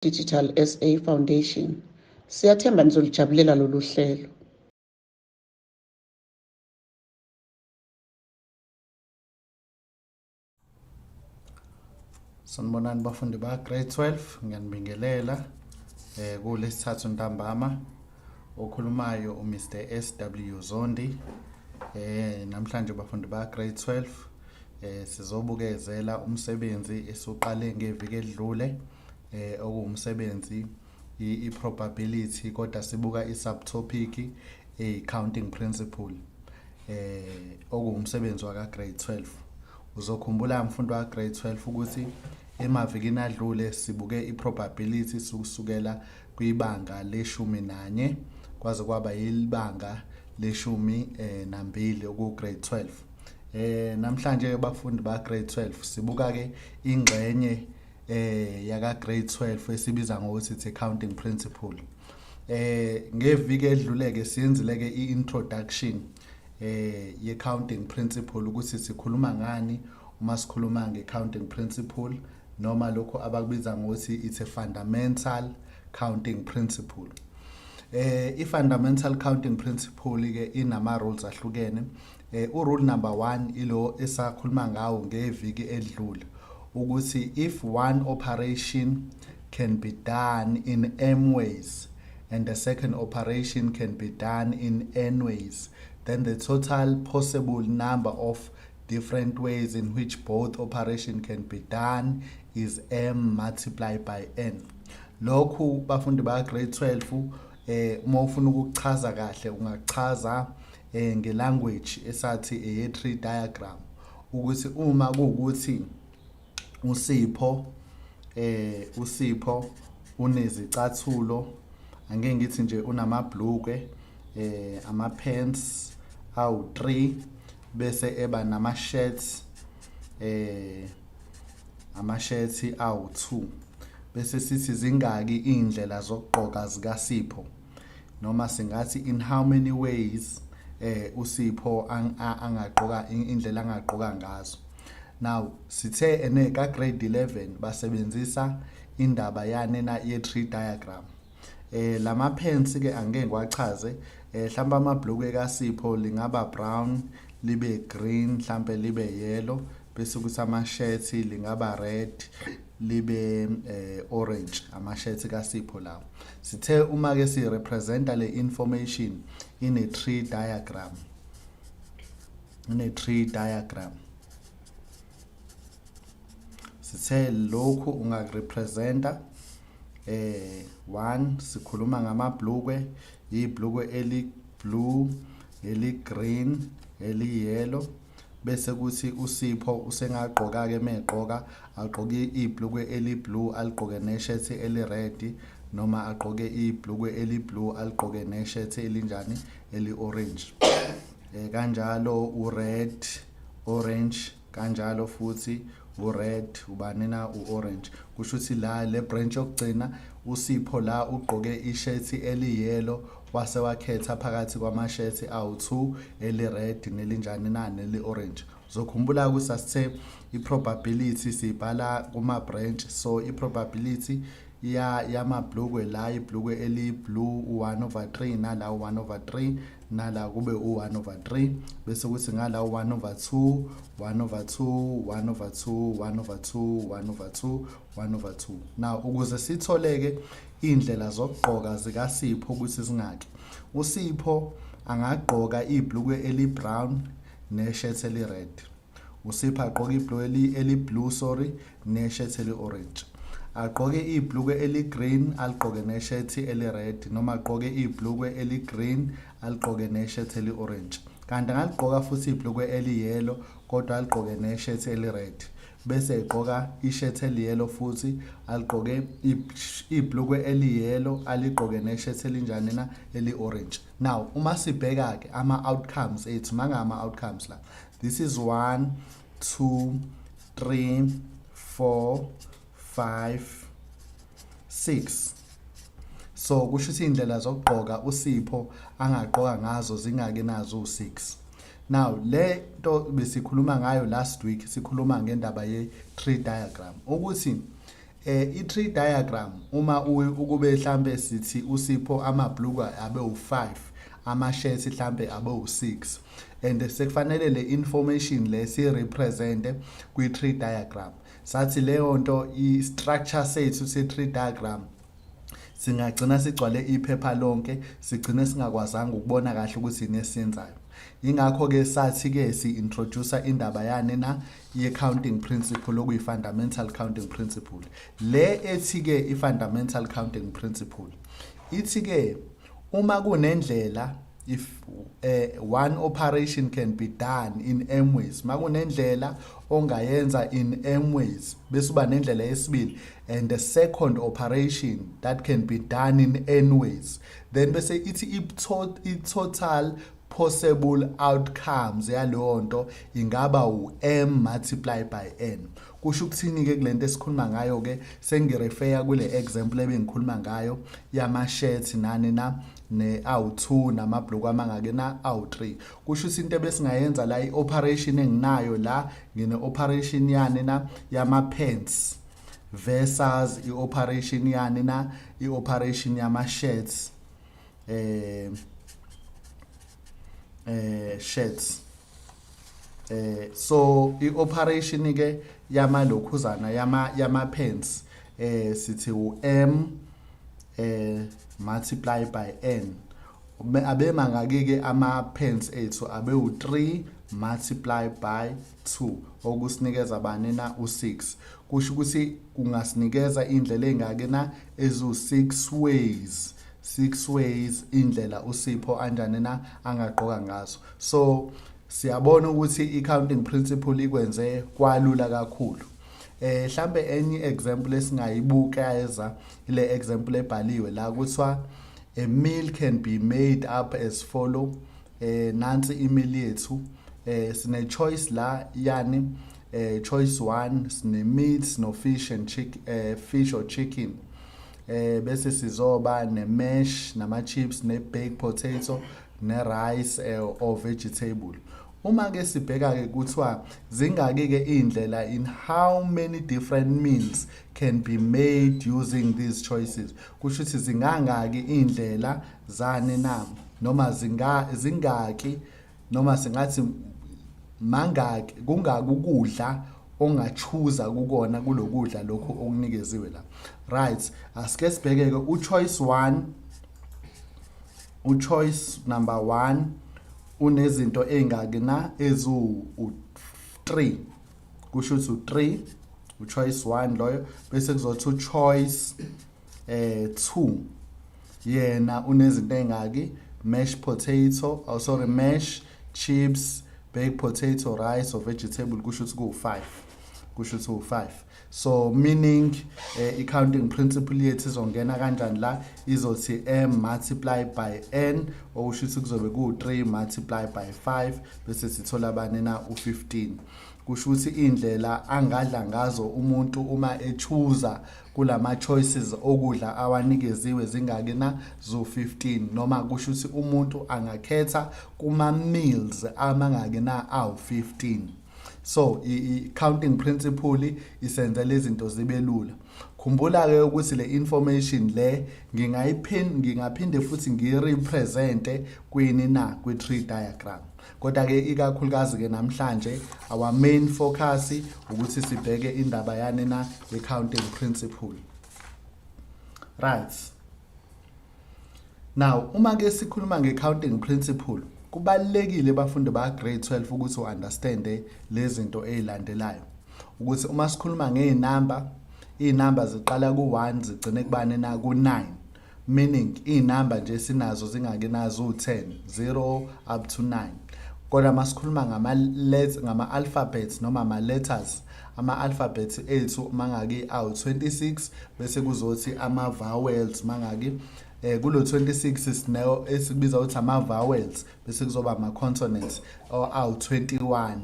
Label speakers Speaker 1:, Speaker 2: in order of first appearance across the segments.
Speaker 1: Digital SA Foundation. Siyathemba nizolijabulela lolu hlelo.
Speaker 2: Sanibonani bafundi ba grade 12, ngiyanibingelela kulesithathu ntambama okhulumayo uMr SW Zondi. Namhlanje bafundi ba grade 12 sizobukezela umsebenzi esiqale ngeviki edlule okuwumsebenzi i-probability, kodwa sibuka i-subtopic counting principle okuwumsebenzi waka grade 12. Uzokhumbula mfundo wa grade 12 ukuthi emavikini adlule sibuke i-probability kusukela kwibanga le-11 kwaze kwaba yibanga le-12 oku grade 12. Namhlanje bafundi ba grade 12 sibuka ke ingxenye yaka grade 12 esibiza ngokuthi it's a counting principle. Ngeviki edlule ke siyenzile ke i-introduction ye counting principle ukuthi sikhuluma ngani uma sikhuluma nge-counting principle, noma lokho abakubiza ngokuthi it's a fundamental counting principle. I-fundamental counting principle ke inama rules ahlukene. Rule number 1 ilo esakhuluma ngawo ngeviki edlule ukuthi if one operation can be done in m ways and the second operation can be done in n ways, then the total possible number of different ways in which both operation can be done is m multiplied by n. Lokhu bafundi ba grade 12 uma ufuna ukuchaza kahle ungachaza ngelanguage esathi tree diagram, ukuthi uma kuwukuthi uSipho unezicathulo, angeke ngithi nje unamabhlukwe ama-pants awu-3 bese eba nama-shirts awu-2, bese sithi zingaki indlela zokugqoka zikaSipho, noma singathi in how many ways uSipho angagqoka indlela angagqoka ngazo. Now sithe ka grade 11 basebenzisa indaba yanena ye-tree diagram. Lama pants ke angeke ngiwachaze, mhlawumbe amabhlukwe kaSipho lingaba brown, libe green, mhlawumbe libe yellow, bese kuthi ama-shirt lingaba red, libe orange, ama-shirt kaSipho lawo. Sithe uma ke si representa le information in a tree diagram, sithe lokhu ungarepresenta 1 sikhuluma ngamabhlukwe, ibhlukwe eli-blue, eli-green, eli-yellow, bese kuthi uSipho usengagqoka ke megqoka agqoke ibhlukwe eli-blue aligqoke neshirt eli-red, noma agqoke ibhlukwe eli-blue aligqoke neshirt elinjani eli-orange. Kanjalo u-red, orange, kanjalo futhi u-red ubanena u-orange. Kusho ukuthi la le branch yokugcina uSipho la ugqoke i-shirt eli-yellow wase wakhetha phakathi kwama-shirt awu-2 eli-red nelinjani neli-orange. Uzokhumbula ukuthi asithe i-probability sibhala kuma-branch, so i-probability yamabhlukwe la ibhlukwe eli-blue u-1/3 nala u-1/3 nala kube u-1/3, bese kuthi ngala u-1/2, 1/2, 1/2, 1/2, 1/2, 1/2. Now ukuze sitholeke indlela zokugqoka zikaSipho ukuthi singaki, uSipho angagqoka ibhlukwe eli-brown neshirt eli-red, uSipho agqoka ibhlukwe eli-blue neshirt eli-orange, agqoke ibhlukwe eli-green aligqoke neshirt eli-red, noma agqoke ibhlukwe eli-green aligqoke neshirt eli-orange, kanti angaligqoka futhi ibhlukwe eli-yellow kodwa aligqoke neshirt eli-red, bese egqoka i-shirt eli-yellow futhi aligqoke ibhlukwe eli-yellow aligqoke neshirt elinjani na eli-orange. Now uma sibheka ke ama-outcomes ethu mangama outcomes la, this is 1 2 3 4 5 6. So kusho ukuthi indlela zokugqoka uSipho angagqoka ngazo zingake nazo u6. Now le nto besikhuluma ngayo last week, sikhuluma ngendaba ye-tree diagram ukuthi i-tree diagram uma ukube mhlambe sithi uSipho amabhluka abe u5, ama-shirts mhlambe abe u6, and sekufanele le information le sirepresente kwi-tree diagram. Sathi leyo nto i-structure sethu se-tree diagram singagcina sigcwale iphepha lonke, sigcine singakwazanga ukubona kahle ukuthi yini esiyenzayo. Ingakho ke sathi ke si-introduce indaba yani na i-accounting principle okuyi-fundamental counting principle. Le ethi ke i-fundamental counting principle ithi ke uma kunendlela if one operation can be done in m ways, makunendlela ongayenza in m ways, bese uba nendlela yesibili and the second operation that can be done in n ways, then bese ithi i-total possible outcomes yaleyo nto ingaba u-m multiply by n. Kusho ukuthini ke kulento esikhuluma ngayo ke sengirefer kule example ebengikhuluma ngayo yama-shirts nani na awu2 namabhluku amangake na awu3. Kusho ukuthi into ebesingayenza la i-operation enginayo la ngine-operation yani na yama-pants versus i-operation yani na i-operation yama-shirts shirts. So i-operation ke yamalokhuzana yama-pants sithi u-m multiply by n. Abe mangake ke ama-pants ethu abe u3 multiply by 2 okusinikeza bani na u6. Kusho ukuthi kungasinikeza indlela engake na ezu6 ways, 6 ways indlela uSipho anjani na angaqoka ngazo. So siyabona ukuthi i-counting principle ikwenze kwalula kakhulu. Mhlambe enye example esingayibuka ile example ebhaliwe la kuthiwa a meal can be made up as follow. Nansi i-meal yethu sine choice la yani choice 1 sine meat no fish and fish or chicken. Bese sizoba ne-mash nama-chips ne-baked potato ne-rice or vegetable. Uma ke sibheka ke kuthiwa zingaki ke indlela in how many different meals can be made using these choices. Kusho ukuthi zingangaki indlela zane na noma zingaki noma singathi mangaki kungaki ukudla ongachuza kukona kulokudla lokho okunikeziwe la. Right, asike sibheke ke uchoice number 1 unezinto engaki na ezu3. Kusho ukuthi u3 uchoice 1 loyo, bese kuzothi uchoice 2 yena unezinto engaki mashed potato, mash, chips, baked potato, rice or vegetable. Kusho ukuthi ku5, kusho ukuthi u5. So meaning i-counting principle yethu izongena kanjani la, izothi m multiply by n okusho ukuthi kuzobe ku3 multiply by 5 bese sithola bani na u15. Kusho ukuthi indlela angadla ngazo umuntu uma echuza kulama choices okudla awanikeziwe zingaki na zo15, noma kusho ukuthi umuntu angakhetha kuma meals amangaki na awu15. So i-counting principle isenza lezi zinto zibe lula. Khumbula ke ukuthi le information le ngingaphinde futhi ngirepresente kwini na kwi-tree diagram. Kodwa ke ikakhulukazi ke namhlanje our main focus ukuthi sibheke indaba yani na i-counting principle. Right. Now uma ke sikhuluma nge-counting principle kubalekile bafundi ba grade 12 ukuthi uunderstande lezi zinto ezilandelayo. Ukuthi uma sikhuluma ngeinamba ziqala ku1 zigcine kubani na ku9, meaning inamba nje sinazo zingake nazo u10, 0 up to 9. Kodwa masikhuluma ngama alphabets noma ama letters, ama alphabets ethu mangaki awu26 bese kuzothi ama vowels mangaki kulo 26 isinayo esikubiza ukuthi ama vowels bese kuzoba ama consonants awu21.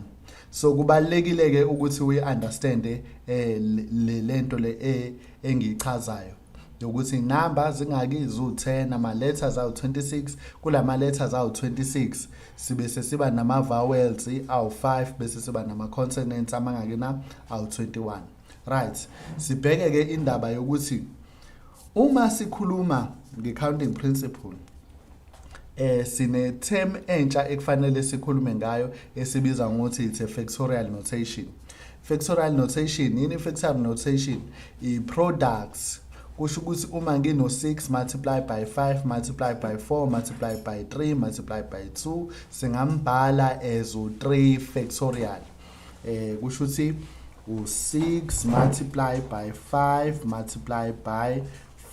Speaker 2: So kubalekile ke ukuthi we understand lento le engichazayo ukuthi number zingaki izu10 ama letters awu26, kulama letters awu26 sibe sesiba nama vowels awu5 bese siba nama consonants amangaki na awu21. Right, sibheke ke indaba yokuthi uma sikhuluma nge-counting principle, sine term entsha ekufanele sikhulume ngayo esibiza ngokuthi it's a factorial notation. Factorial notation, yini factorial notation? I-products. Kusho ukuthi uma ngino 6 multiplied by 5 multiplied by 4 multiplied by 3 multiplied by 2 singambhala as u3 factorial. Kusho ukuthi u6 multiplied by 5 multiplied by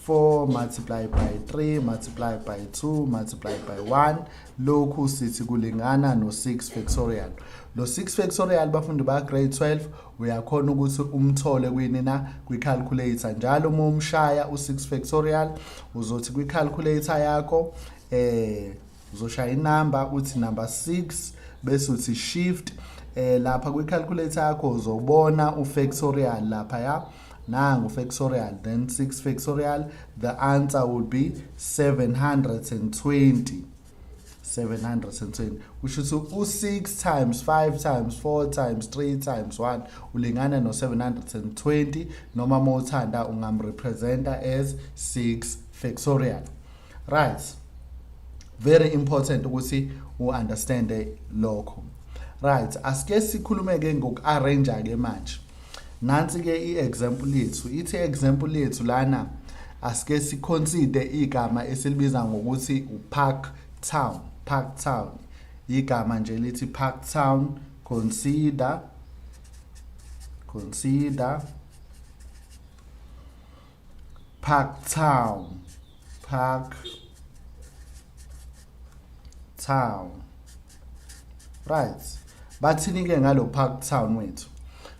Speaker 2: 4 multiplied by 3 multiplied by 2 multiplied by 1 lokhu sithi kulingana no6 factorial. Lo 6 factorial bafundi ba grade 12 uyakhona ukuthi umthole kwini na kwi-calculator. Njalo uma umshaya u6 factorial uzothi kwi-calculator yakho uzoshaya inamba uthi number 6 bese uthi shift lapha kwi-calculator yakho uzobona u-factorial lapha ya nangu factorial, then 6 factorial, the answer would be 720. 720, which is u6 times 5 times 4 times 3 times 1 ulingana no 720 noma mothanda ungamrepresenta as 6 factorial. Right, very important ukuthi u-understand lokho. Right, asike sikhulume ke ngoku-arrange ke manje. Nansi ke i-example yethu, ithi example yethu lana asike siconsider igama esilibiza ngokuthi uPark Town. Park Town, igama nje lithi Park Town. Consider Park Town, Park Town. Right, bathini ke ngalo Park Town wethu?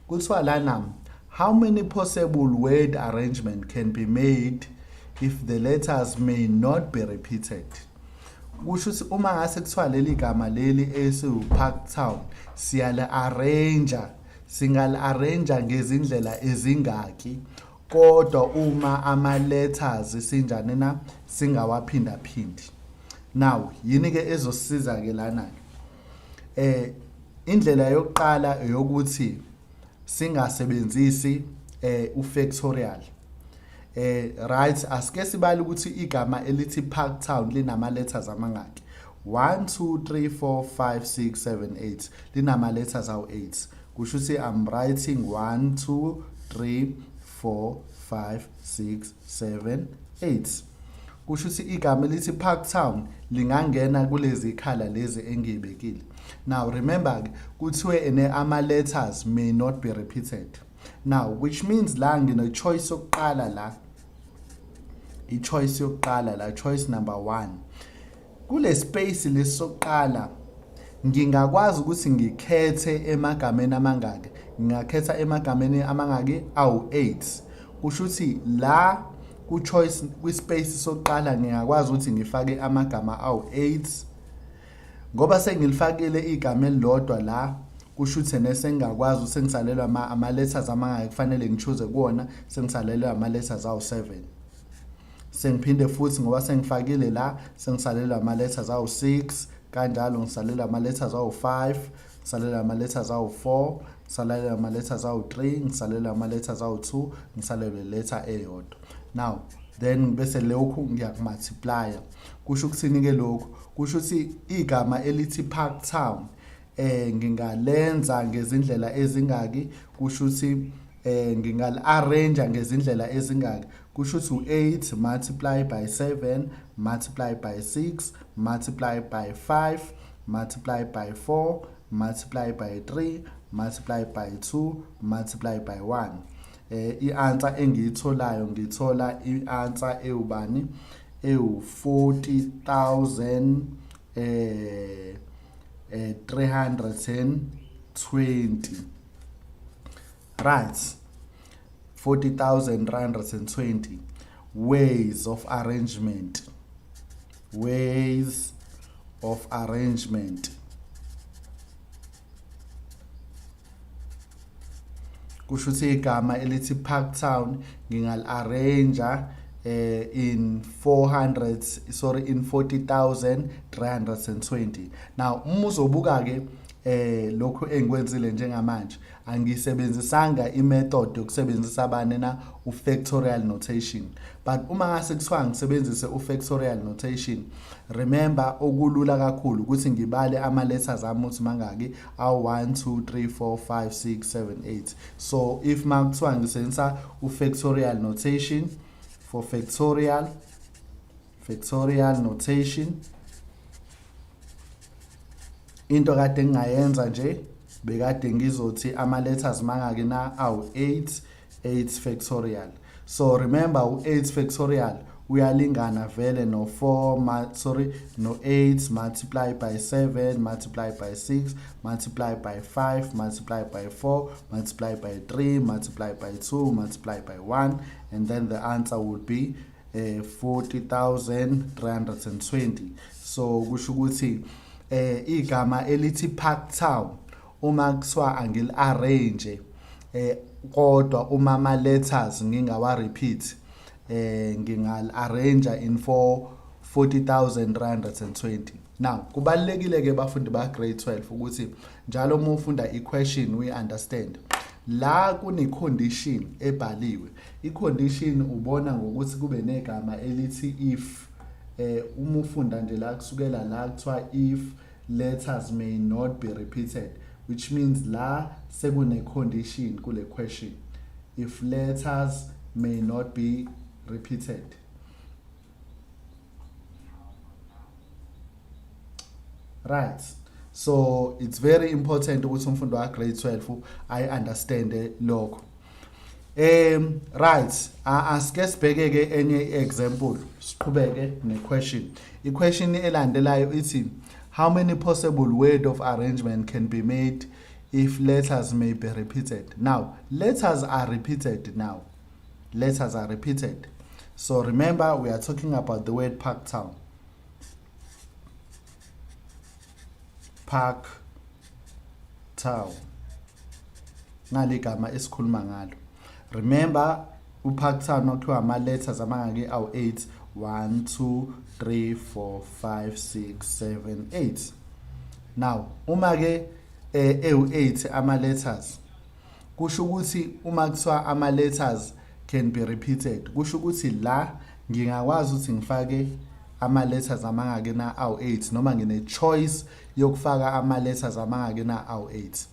Speaker 2: Kuthiwa lana, how many possible word arrangement can be made if the letters may not be repeated? Kusho ukuthi uma ngase kuthiwa leli gama leli esiwu-Park Town singala-arrange ngezindlela ezingaki kodwa uma ama-letters sinjani na singawaphindaphindi. Now yini ke ezosisiza ke lana? Indlela yokuqala yokuthi singasebenzisi u-factorial. Right, asike sibale ukuthi igama elithi Park Town linama letters amangaki? 1 2 3 4 5 6 7 8 linama letters awu8. Kusho ukuthi I'm writing 1 2 3 4 5 6 7 8. Kusho ukuthi igama elithi Park Town lingangena kulezi ikhala lezi engiyibekile. Now remember kuthiwe ama letters may not be repeated. Now which means la ngine choice yokuqala la, choice yokuqala la, choice number 1. Kule space lesokuqala ngingakwazi ukuthi ngikhethe emagameni amangaki? Ngingakhetha emagameni amangaki? Awu8. Kusho ukuthi la ku choice kwi-space sokuqala ngiyakwazi ukuthi ngifake amagama awu8 ngoba sengilifakile igama elilodwa la. Kusho ukuthi nesengakwazi ukuthi sengisalelwa ama letters amangaki kufanele ngichoose kuona, sengisalelwa ama letters awu7. Sengiphinde futhi ngoba sengifakile la sengisalelwa ama letters awu6, kanjalo ngisalelwa ama letters awu5, ngisalelwa ama letters awu4, ngisalelwa ama letters awu3, ngisalelwa ama letters awu2, ngisalelwa letter eyodwa. Now then bese lokhu ngiyakumultiply. Kusho ukuthini ke lokhu? Kusho ukuthi igama elithi Park Town ngingalenza ngezindlela ezingaki? Kusho ukuthi ngingal-arrange ngezindlela ezingaki? Kusho ukuthi u8 multiplied by 7 multiplied by 6 multiplied by 5 multiplied by 4 multiplied by 3 multiplied by 2 multiplied by 1. I-answer engiyitholayo ngithola i-answer ewubani? ewu-40,320. Right, 40,320 ways of arrangement. Ways of arrangement. Kusho ukuthi igama elithi Park Town ngingal-arrange in 40,320. Now uma uzobuka ke lokho engikwenzile njengamanje angisebenzisanga imethod yokusebenzisa abane na u-factorial notation, but uma ngase kuthiwa ngisebenzise u-factorial notation, remember okulula kakhulu ukuthi ngibale ama-letters ami ukuthi mangaki awu-1 2 3 4 5 6 7 8. So if makuthiwa ngisebenzisa u-factorial notation, for factorial notation, into kade ngingayenza nje bekade ngizothi ama-letters mangaki na awu-8 factorial. So remember u-8 factorial uyalingana vele no-8 multiplied by 7 multiplied by 6 multiplied by 5 multiplied by 4 multiplied by 3 multiplied by 2 multiplied by 1, and then the answer would be 40,320. So kusho ukuthi igama elithi Parktown uma kuthiwa angili-arrange kodwa uma ama-letters ngingawa-repeat ngingal-arrange in 40,320. Now kubalulekile ke bafundi ba grade 12 ukuthi njalo uma ufunda i-question we understand la kune-condition ebhaliwe. I-condition ubona ngokuthi kube negama elithi if. Uma ufunda nje la kusukela la kuthiwa if letters may not be repeated, which means la sekune-condition kule question, if letters may not be repeated. Right, so it's very important ukuthi umfundi wa grade 12 I understand lokho. Right, asike sibheke ke enye example, siqhubeke ne-question. I-question elandelayo ithi how many possible word of arrangement can be made if letters may be repeated. Now letters are repeated now. Letters are repeated. So remember we are talking about the word Parktown. Parktown. Ngaligama esikhuluma ngalo. Remember uParktown nokuthiwa ama-letters amangaki awu-8 1 2 3 4 5 6 7 8. Now uma ke ewu-8 ama-letters kusho ukuthi uma kuthiwa ama-letters can be repeated, kusho ukuthi la ngingakwazi ukuthi ngifake ama-letters amangaki na awu-8 noma ngine-choice yokufaka ama-letters amangaki na awu-8.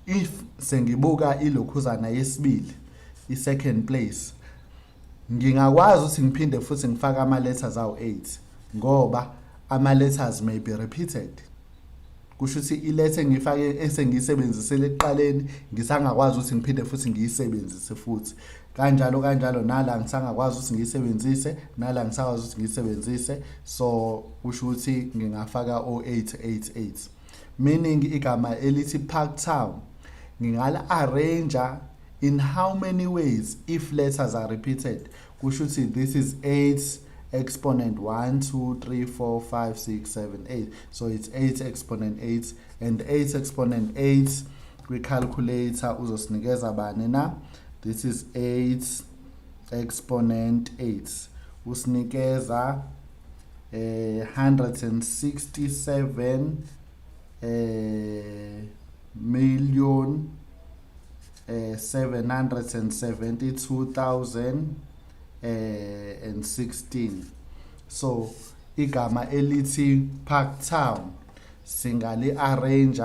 Speaker 2: If sengibuka ilokhuzana yesibili, i-second place, ngingakwazi ukuthi ngiphinde futhi ngifake ama-letters awu-8 ngoba ama-letters may be repeated. Kusho ukuthi ilethe ngifake esengiyisebenzisele ekuqaleni ngisangakwazi ukuthi ngiphinde futhi ngiyisebenzise futhi. Kanjalo nala ngisangakwazi ukuthi ngiyisebenzise, nala ngisakwazi ukuthi ngiyisebenzise. So kusho ukuthi ngingafaka o-888, meaning igama elithi Parktown ngingala-arrange in how many ways if letters are repeated. Kusho ukuthi this is 8 exponent 1 2 3 4 5 6 7 8. So it's 8 exponent 8, and 8 exponent 8 kwi-calculator uzosinikeza bani na? This is 8 exponent 8 usinikeza 167 million 772,016. So igama elithi Parktown singali-arrange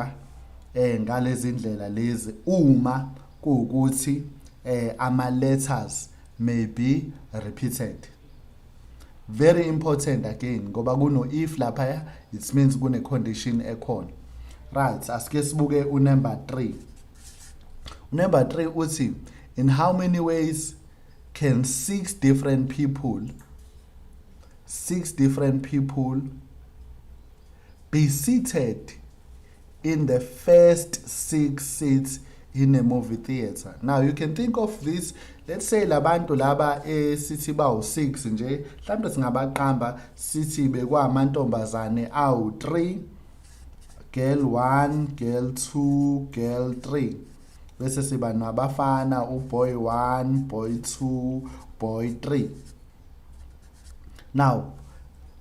Speaker 2: ngalezi ndlela lezi uma kuwukuthi ama-letters may be repeated. Very important again ngoba kuno if lapha, it means kune condition ekhona. Right, asike sibuke number 3. Number 3 uthi in how many ways can 6 different people be seated in the first 6 seats in a movie theater? Now you can think of this, let's say labantu laba sithi bawu-6 nje, mhlawumbe singabaqamba sithi bekwamantombazane awu-3, girl 1, girl 2, girl 3. Bese siba nabafana uboy 1, boy 2, boy 3. Now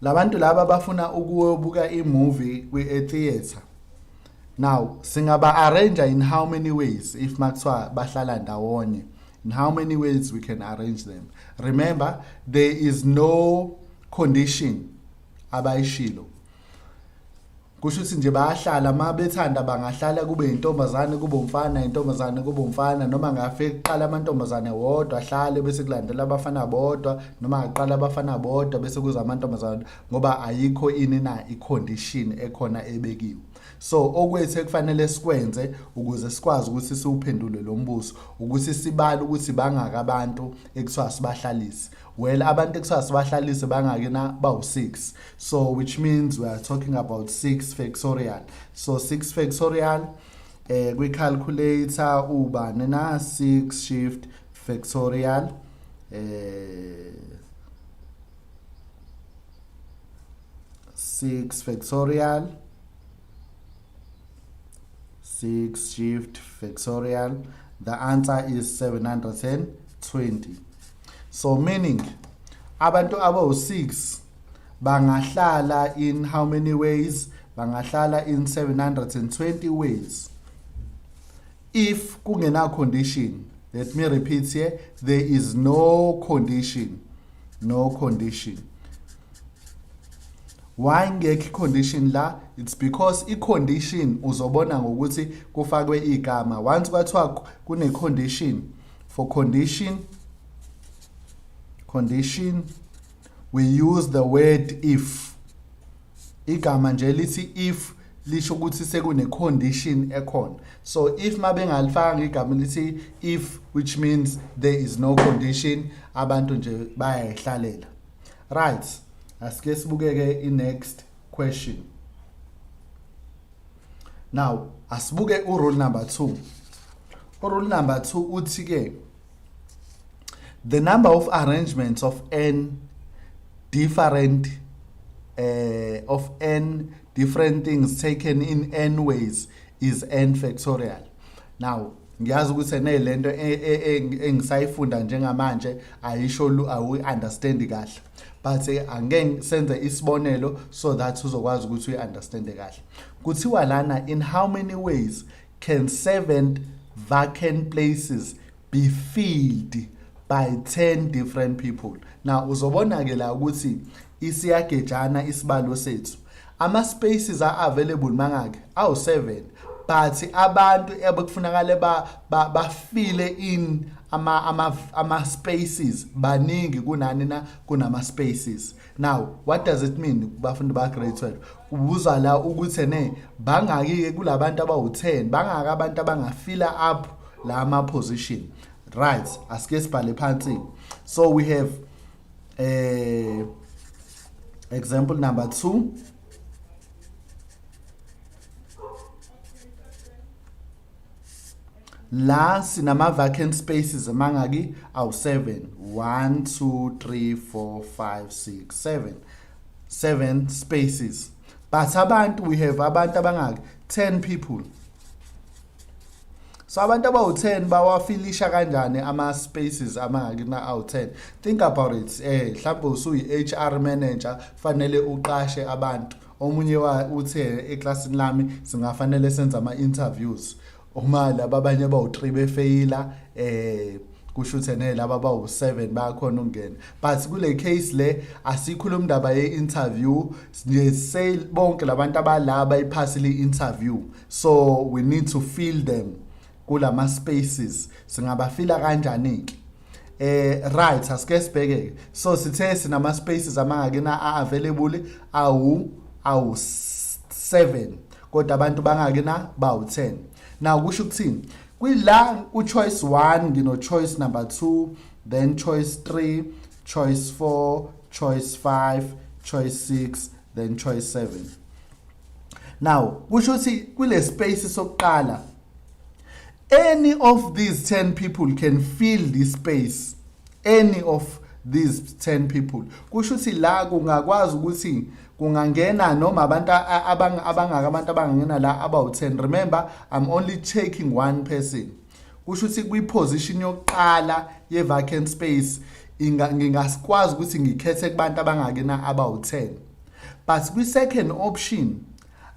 Speaker 2: labantu laba bafuna ukuyobuka i-movie kwi-theater. Now singaba arrange in how many ways if makuthiwa bahlala ndawonye. In how many ways we can arrange them. Remember, there is no condition abayishilo. Kusho ukuthi nje bayahlala mabethanda bangahlala kube intombazane kube umfana intombazane kube umfana noma ngafike kuqala amantombazane wodwa ahlale bese kulandela abafana bodwa noma ngaqala abafana bodwa bese kuza amantombazane ngoba ayikho ini na icondition ekhona ebekiwe. So okwethu ekufanele sikwenze ukuze sikwazi ukuthi siwuphendule lo mbuzo ukuthi sibale ukuthi bangaka abantu ekuthiwa sibahlalise. Well, abantu ekuthiwa sibahlalise bangaki na bawu6. So which means we are talking about 6 factorial. So 6 factorial kwi calculator uba na 6 shift factorial 6 factorial 6 shift factorial, the answer is 720. So meaning abantu abawu6 bangahlala in how many ways? Bangahlala in 720 ways. If kungena condition, let me repeat here, there is no condition. No condition. Why ngeke condition la? It's because i-condition uzobona ngokuthi kufakwe igama. Once kwathiwa kune condition, for condition we use the word if. Igama nje lithi if lisho ukuthi sekune condition ekhona. So if mabengalifanga igama lithi if, which means there is no condition, abantu nje bayayihlalela. Right. Asike sibukeke i-next question. Now, asibuke urule number 2. Urule number 2 uthi ke the number of arrangements of n different things taken in n ways is n factorial. Now, ngiyazi ukuthi nelento engisayifunda njengamanje ayisho awu-understand kahle. But angeke senze isibonelo so that uzokwazi ukuthi uyi-understand kahle. Kuthiwa lana, in how many ways can 7 vacant places be filled by 10 different people? Now uzobona ke la ukuthi isiyagejana isibalo sethu. Ama spaces are available mangaki awu7, but abantu ebekufunakala bafile in ama spaces baningi kunani na kunama spaces. Now what does it mean bafundi ba grade 12? Ubuza la ukuthi ne bangaki ke kulabantu abawu10 bangaka abantu abangafila up la ama position. Right, asike sibhale phansi. So we have example number 2. La sinama vacant spaces amangaki awu7. 1 2 3 4 5 6 7 spaces. But abantu, we have abantu abangaki 10 people. So abantu abawu10 bawafilisha kanjani ama spaces amangaki na awu10? Think about it. Mhlawumbe usuyi-HR manager fanele uqashe abantu. Omunye uthe eclassini lami singafanele senze ama interviews. Uma laba abanye bawu3 befeyila kusho ukuthi laba bawu7 bayakhona ukungena. But kule case le asikhuluma indaba ye-interview, say bonke labantu abalaba iphasile i-interview. So we need to fill them kulama spaces. Singabafila kanjani ke? Right, asike sibheke. So sithe sinama spaces amangaki na available awu7 kodwa abantu bangaki na bawu10. Now kusho ukuthini? Kwila choice 1 ngino choice number 2, then choice 3, choice 4, choice 5, choice 6, then choice 7. Now kusho ukuthi kule space sokuqala any of these 10 people can fill this space. Any of these 10 people. Kusho ukuthi la kungakwazi ukuthi kungangena noma abantu abangaka abantu abangena la abawu10. Remember, I'm only checking one person. Kusho ukuthi kwi position yokuqala ye vacant space ngingasikwazi ukuthi ngikhethe kubantu abangakena abawu10. But kwi second option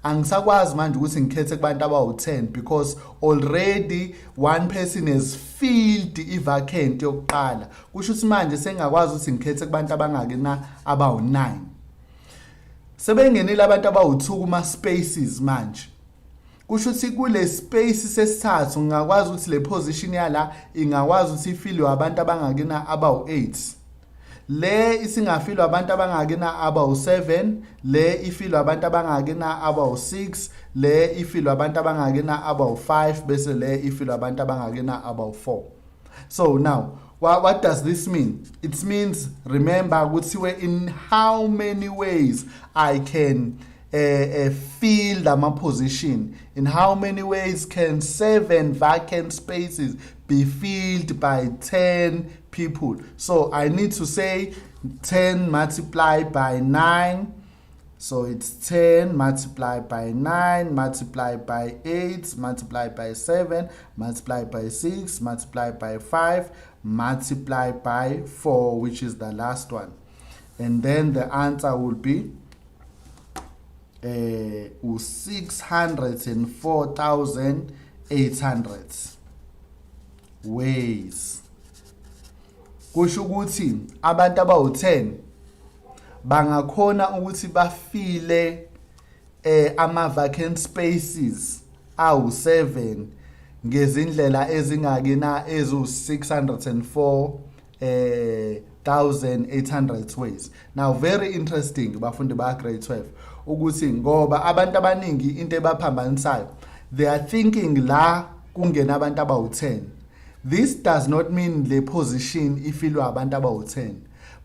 Speaker 2: angisakwazi manje ukuthi ngikhethe kubantu abawu-10 because already one person has filled i-vacant yokuqala. Kusho ukuthi manje sengingakwazi ukuthi ngikhethe kubantu abangaki na abawu-9. Sebengenile abantu abawu-2 kuma-spaces manje. Kusho ukuthi kule space sesithathu ngingakwazi ukuthi le position yala ingakwazi ukuthi ifillwe abantu abangaki na abawu-8. Le isingafillwa abantu abangaki na abawu-7, le ifillwa abantu abangaki na abawu-6, le ifillwa abantu abangaki na abawu-5 bese le ifillwa abantu abangaki na abawu-4. So now what does this mean? It means, remember ukuthi in how many ways I can fill my position. In how many ways can 7 vacant spaces be filled by 10 people? So I need to say 10 multiplied by 9. So it's 10 multiplied by 9 multiplied by 8 multiplied by 7 multiplied by 6 multiplied by 5 multiplied by 4, which is the last one. And then the answer will be 604,800 ways. Kusho ukuthi abantu abawu-10 bangakhona ukuthi bafile ama-vacant spaces awu-7 ngezindlela ezingaki na ezu-604,800 ways. Now very interesting bafundi ba grade 12 ukuthi ngoba abantu abaningi into ebaphambanisayo, they are thinking la kungena abantu abawu-10. This does not mean the position ifillwa abantu abawu-10,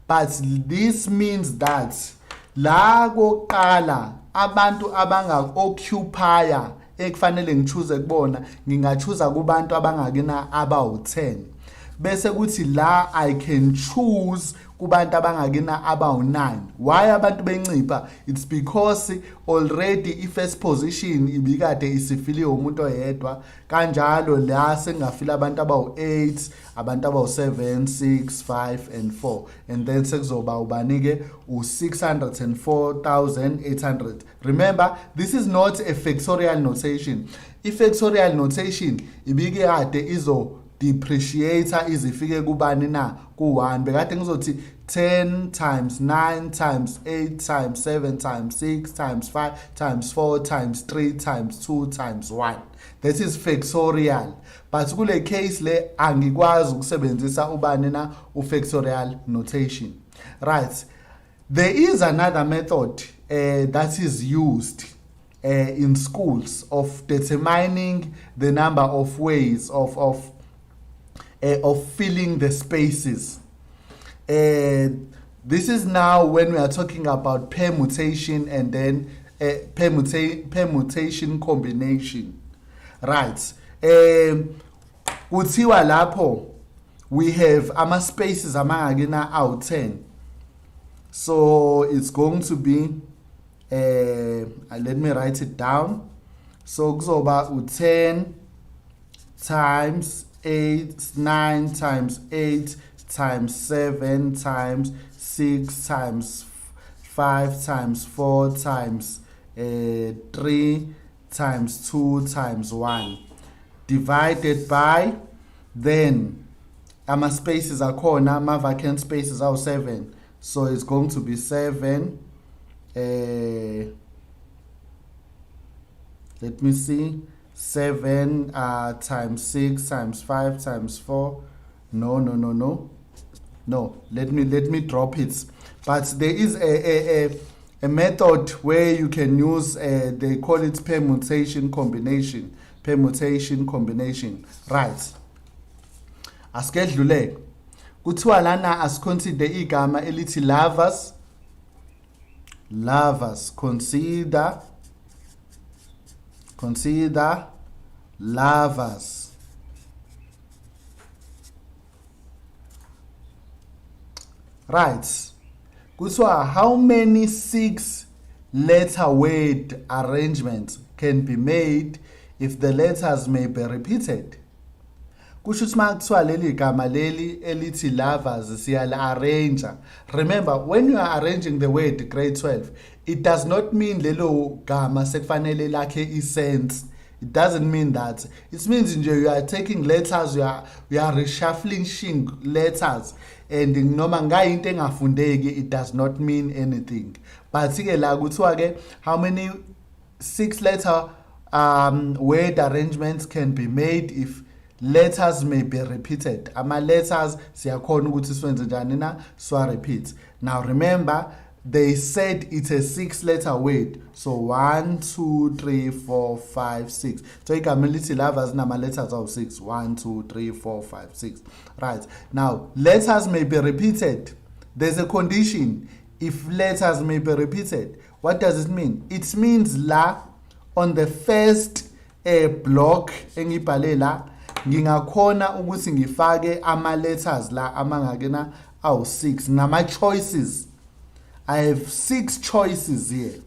Speaker 2: but this means that la koqala abantu abanga-occupier ekufanele ngichoose kubona, ngingachoose kubantu abangaki na abawu-10. Bese kuthi la I can choose kubantu abangaki na abawu-9. Why abantu bencipha? It's because already i-first position ibikade isifiliwe umuntu oyedwa. Kanjalo la sengafila abantu abawu-8, abantu abawu-7, 6, 5 and 4. And then sekuzoba ubanike u-604,800. Remember, this is not a factorial notation. I-factorial notation ibikade izo depreciator izifike kubani na ku1. Bekade ngizothi 10 times 9 times 8 times 7 times 6 times 5 times 4 times 3 times 2 times 1. That is factorial. But kule case le angikwazi ukusebenzisa ubani na u-factorial notation. Right. There is another method that is used in schools of determining the number of ways of filling the spaces. This is now when we are talking about permutation and then permutation combination. Right. Kuthiwa lapho we have ama spaces amangaki na awu-10. So it's going to be let me write it down. So kuzoba u10 times 8, 9 times 8 times 7 times 6 times 5 times 4 times 3 times 2 times 1 divided by, then ama spaces akhona, ama vacant spaces are 7. So it's going to be 7. Let me see. 7 times 6 times 5 times 4. No. Let me drop it. But there is a method where you can use they call it permutation combination. Permutation combination. Right. Askedlule. Kuthiwa lana asiconsider igama elithi lovers. Lovers. Consider lovers. Right. Kuthiwa how many 6-letter word arrangements can be made if the letters may be repeated? kusho ukuthi makuthiwa leli gama leli elithi lovers siyali-arrange. Remember, when you are arranging the word grade 12, it does not mean lelo gama sekufanele lakhe isense. It doesn't mean that. It means you are taking letters, you are reshuffling letters, and noma ngayinto engafundeki, it does not mean anything. But ke la kuthiwa ke how many 6-letter word arrangements can be made if letters may be repeated. Ama letters siyakhona ukuthi siwenze njani na repeat. Now remember, they said it's a 6-letter word. So 1, 2, 3, 4, 5, 6. So igama lithi lovers nama letters are 6. 1, 2, 3, 4, 5, 6. Right. Now letters may be repeated. There's a condition. If letters may be repeated, what does it mean? It means la on the first block engibhale la ngingakhona ukuthi ngifake ama letters la amangakena awu6 ngama choices. I have 6 choices here.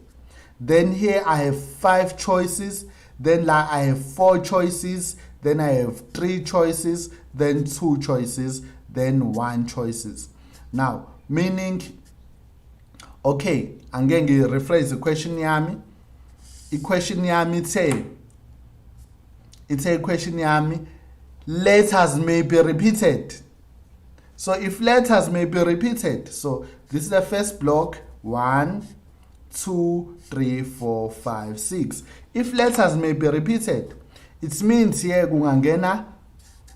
Speaker 2: Then here I have 5 choices. Then la I have 4 choices. Then I have 3 choices. Then 2 choices. Then 1 choices. Now, meaning, okay, angeke ngirephrase question yami. I-question yami ithe question yami, letters may be repeated. So if letters may be repeated, so this is the first block, 1, 2, 3, 4, 5, 6. If letters may be repeated, it means here kungangena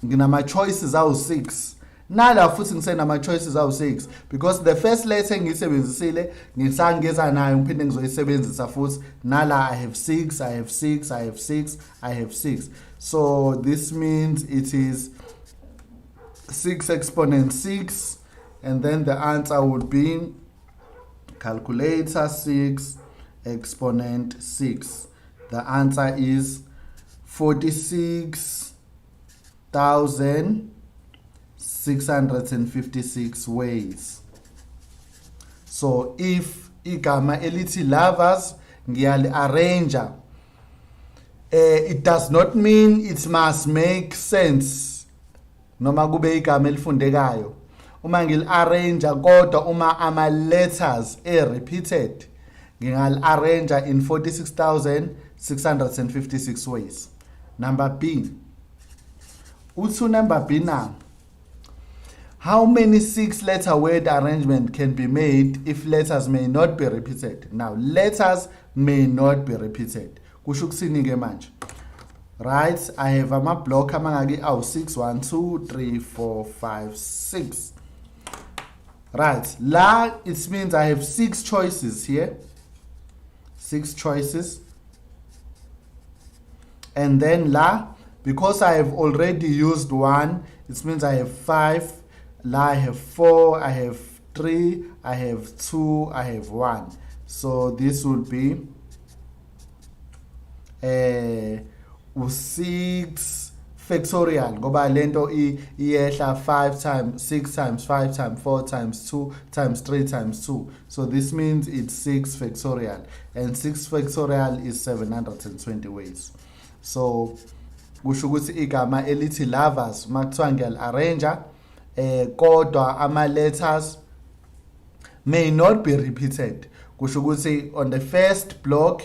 Speaker 2: nginama choices awu6. Nala futhi ngisenama choices awu6 because the first letter ngiyisebenzisile ngisangeza nayo ngiphinde ngizoyisebenzisa futhi. Nala I have 6, I have 6, I have 6, I have 6. So this means it is 6 exponent 6, and then the answer would be calculator 6 exponent 6. The answer is 46,656 ways. So if igama elithi lovers ngiyali-arrange, it does not mean it must make sense noma kube igama elifundekayo. Uma ngili-arrange kodwa uma ama letters repeated, ngingali-arrange in 46,656 ways. Number B. Uthi number B now. How many 6-letter word arrangement can be made if letters may not be repeated? Now, letters may not be repeated. Kusho ukuthini ke manje? Right, I have ama block amangaki awu6, 1, 2, 3, 4, 5, 6. Right, la it means I have 6 choices here. 6 choices. And then la, because I have already used 1, it means I have 5. La I have 4, I have 3, I have 2, I have 1. So this would be 6 factorial ngoba lento iyehla 5 times 6 times 5 times 4 times 2 times 3 times 2. So this means it's 6 factorial, and 6 factorial is 720 ways. So kusho ukuthi igama elithi lovers makuthiwa ngiyali-arrange kodwa ama letters may not be repeated. Kusho ukuthi on the first block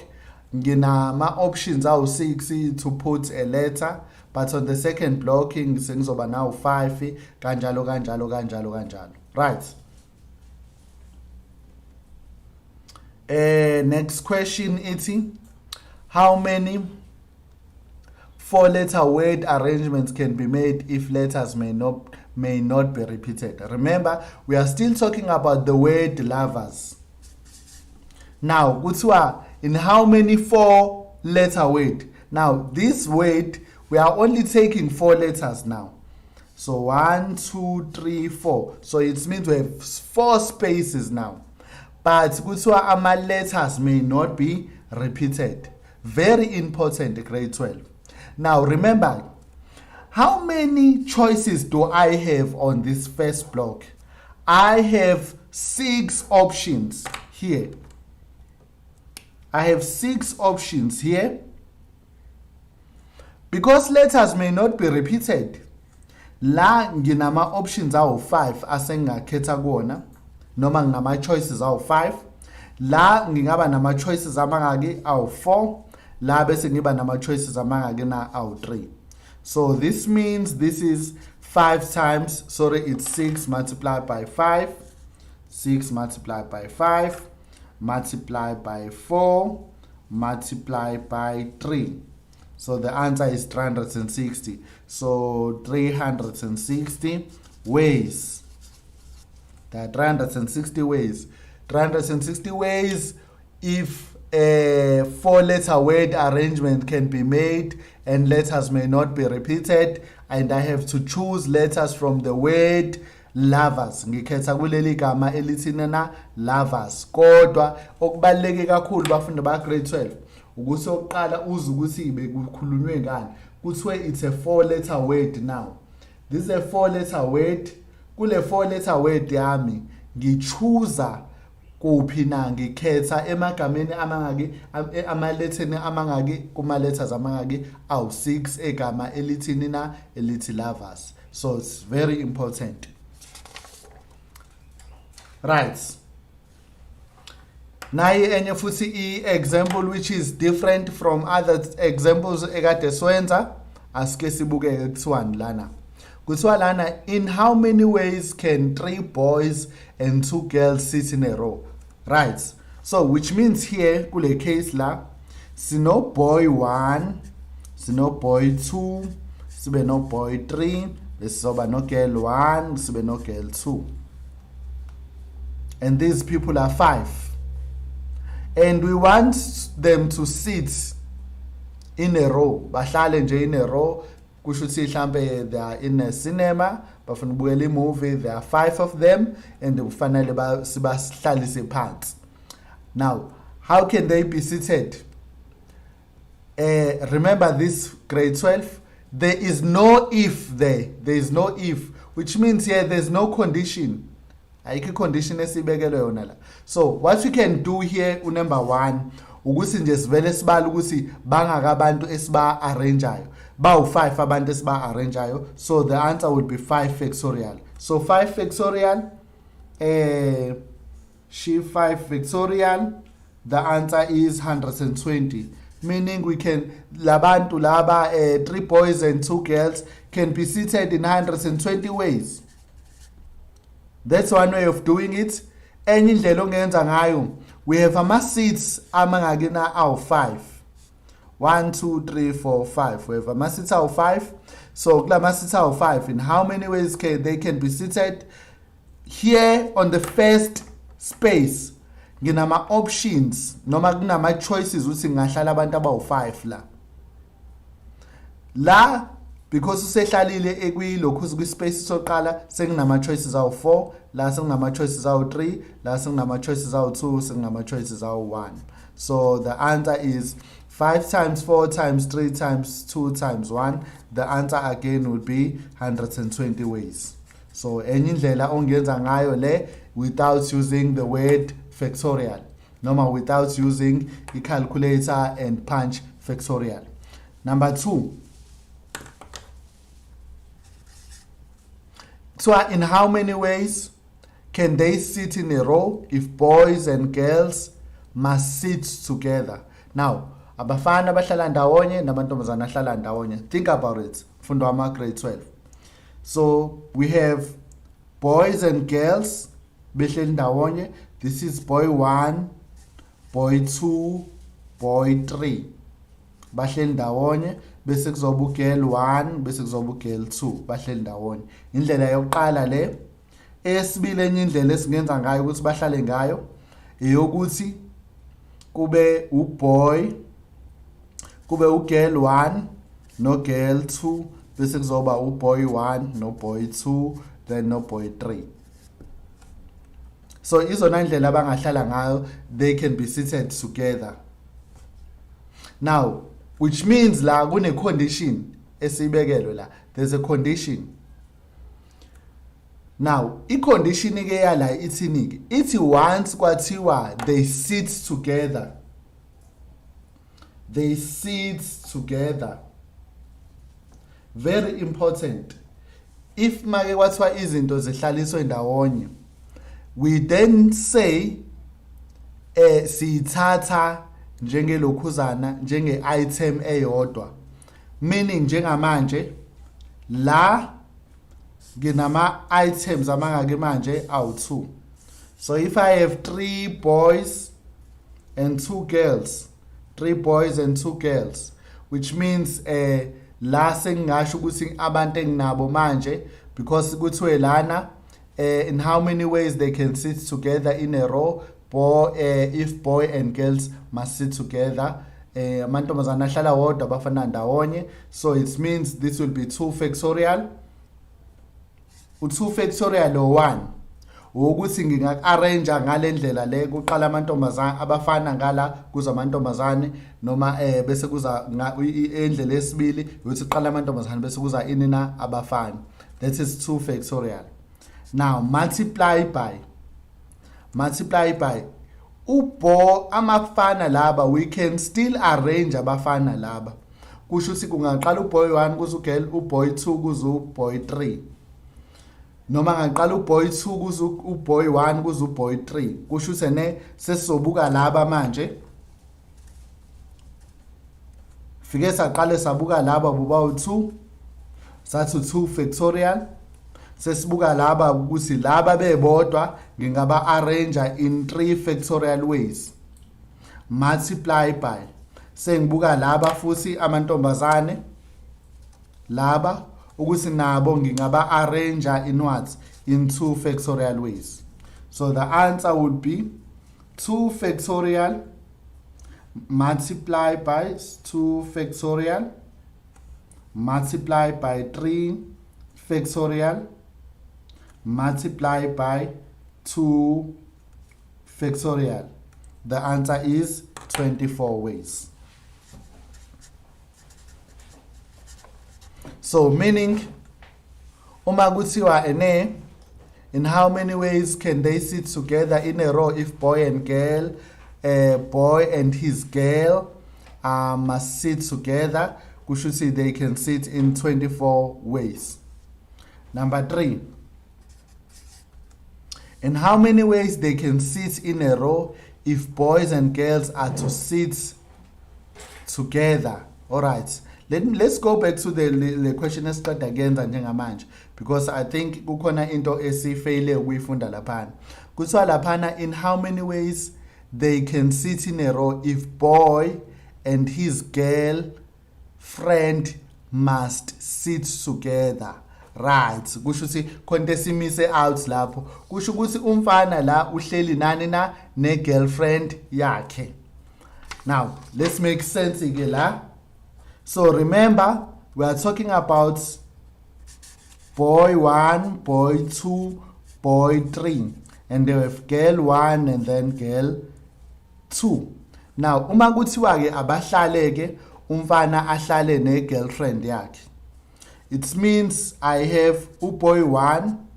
Speaker 2: nginama options awu6 to put a letter, but on the second blocking sengizoba nawo 5 kanjalo kanjalo kanjalo kanjalo. Right. Next question ithi, how many 4-letter word arrangements can be made if letters may not be repeated? Remember, we are still talking about the word lovers. Now, kuthiwa in how many 4-letter word? Now, this word, we are only taking 4 letters now. So 1, 2, 3, 4. So it means we have 4 spaces now. But kuthiwa ama letters may not be repeated. Very important, grade 12. Now remember, how many choices do I have on this first block? I have 6 options here. I have 6 options here. Because letters may not be repeated, La nginama options awu 5 asengakhetha kuona noma nginama choices awu 5. La ngingaba nama choices amangaki awu 4. La bese ngiba nama choices amangaki na awu 3. So this means this is 5 times, sorry, it's 6 multiplied by 5, 6 multiplied by 5, multiplied by 4, multiplied by 3. So the answer is 360. So 360 ways. There are 360 ways. 360 ways if a 4-letter word arrangement can be made and letters may not be repeated, and I have to choose letters from the word lovers. Ngikhetha kuleli gama elithina na lovers. Kodwa okubaleke kakhulu bafundi ba grade 12 ukuthi oqala uze ukuthi bekukhulunywe ngani. Kuthiwe it's a 4-letter word now. This is a 4-letter word. Kule 4-letter word yami ngichoose kuphi na, ngikhetha emagameni amangaki amaletheni amangaki kuma letters amangaki awu 6 egama elithini na elithi lovers. So it's very important. Right. Nayi enye futhi i-example which is different from other examples ekade swenza. Asike sibukeke kuthiwani lana. Kuthiwa lana, in how many ways can 3 boys and 2 girls sit in a row? Right. So which means here kule case la sino boy 1, sino boy 2, sibe no boy 3, bese soba no girl 1, sibe no girl 2. And these people are 5. And we want them to sit in a row. Bahlale nje in a row. Kusho ukuthi mhlambe they are in a cinema, bafuna ukubukela i-movie, there are 5 of them, and kufanele sibahlalise phansi. Now, how can they be seated? Remember this grade 12, there is no if there. There is no if, which means here there's no condition. Ayikho condition esibekelwe yona la. So what we can do here, number 1, ukuthi nje sivele sibala ukuthi bangaka abantu esiba arrangeayo. Bawu 5 abantu esiba arrangeayo. So the answer would be 5 factorial. So 5 factorial, she 5 factorial, the answer is 120. Meaning we can, labantu laba 3 boys and 2 girls can be seated in 120 ways. That's one way of doing it. Enye indlela ongenza ngayo, we have ama seats amangaki na awu 5. 1, 2, 3, 4, 5. We have ama seats awu 5. So kula ma seats awu 5, in how many ways they can be seated? Here on the first space nginama options noma kunama choices ukuthi ngahlala abantu abawu 5 la because usehlalile ekuyilokhu kwispace soqala senginama choices awu 4, la senginama choices awu 3, la senginama choices awu 2, senginama choices awu 1. So the answer is 5 times 4 times 3 times 2 times 1. The answer again would be 120 ways. So enye indlela ongenza ngayo le without using the word factorial, noma without using a calculator and punch factorial. Number 2. So in how many ways can they sit in a row if boys and girls must sit together? Now, abafana bahlala ndawonye namantombazana ahlala ndawonye. Think about it. Mfundo wama grade 12. So we have boys and girls behleli ndawonye. This is boy 1, boy 2, boy 3. Bahleli ndawonye bese kuzoba girl 1 bese kuzoba girl 2 bahleli ndawonye. Indlela yokuqala le. Esibili enye indlela esingenza ngayo ukuthi bahlale ngayo eyokuthi kube uboy, kube ugirl 1 no girl 2 bese kuzoba uboy 1 no boy 2 then no boy 3. So izona indlela abangahlala ngayo, they can be seated together. Now, which means la kune condition esibekelwe la. There's a condition. Now, i-condition ke yala ithini? Ithi once kwathiwa they sit together. They sit together. Very important. if make kwathiwa izinto zihlaliswe ndawonye, we then say siyithatha njengelokhuzana njenge item eyodwa, meaning njengamanje la nginama items amangaki manje awu2. So if I have 3 boys and 2 girls, 3 boys and 2 girls, which means la sengingasho ukuthi abantu enginabo manje, because kuthiwe lana in how many ways they can sit together in a row, if boy and girls must sit together, amantombazana ahlala wodwa bafana ndawonye. So it means this will be 2 factorial. U2 factorial o1 ukuthi ngingaka-arrange ngale ndlela le, kuqala amantombazana abafana ngala kuza amantombazane, noma bese kuza endlela yesibili ukuthi qala amantombazane bese kuza inina abafana. That is 2 factorial. Now multiply by amafana laba, we can still arrange abafana laba. Kusho ukuthi kungaqala uboy 1 kuze ugirl, uboy 2 kuze uboy 3, noma ngaqala uboy 2 kuze uboy 1 kuze uboy 3. Kusho ukuthi ne sesizobuka laba manje, fike saqale sabuka laba buba u2, sathi 2 factorial. Sesibuka laba ukuthi laba bebodwa ngingaba arrange in 3 factorial ways. Multiply by, sengibuka laba futhi amantombazane laba ukuthi nabo ngingaba arrange in what, in 2 factorial ways. So the answer would be 2 factorial multiply by 2 factorial multiply by 3 factorial multiply by 2 factorial. The answer is 24 ways. So meaning, uma kuthiwa ene, in how many ways can they sit together in a row if boy and girl, boy and his girl must sit together? We should see they can sit in 24 ways. Number 3. In how many ways they can sit in a row if boys and girls are to sit together? All right. Let's go back to the question start again njengamanje, because I think kukhona into esifeyile ukuyifunda laphana. Kuthiwa laphana, in how many ways they can sit in a row if boy and his girl friend must sit together. Right. Kusho ukuthi konke simise out lapho. Kusho ukuthi umfana la uhleli nani na ne girlfriend yakhe. Now, let's make sense ke la. So remember, we are talking about boy 1, boy 2, boy 3. And they have girl 1 and then girl 2. Now, uma kuthiwa ke abahlale ke umfana ahlale ne girlfriend yakhe. It means I have boy 1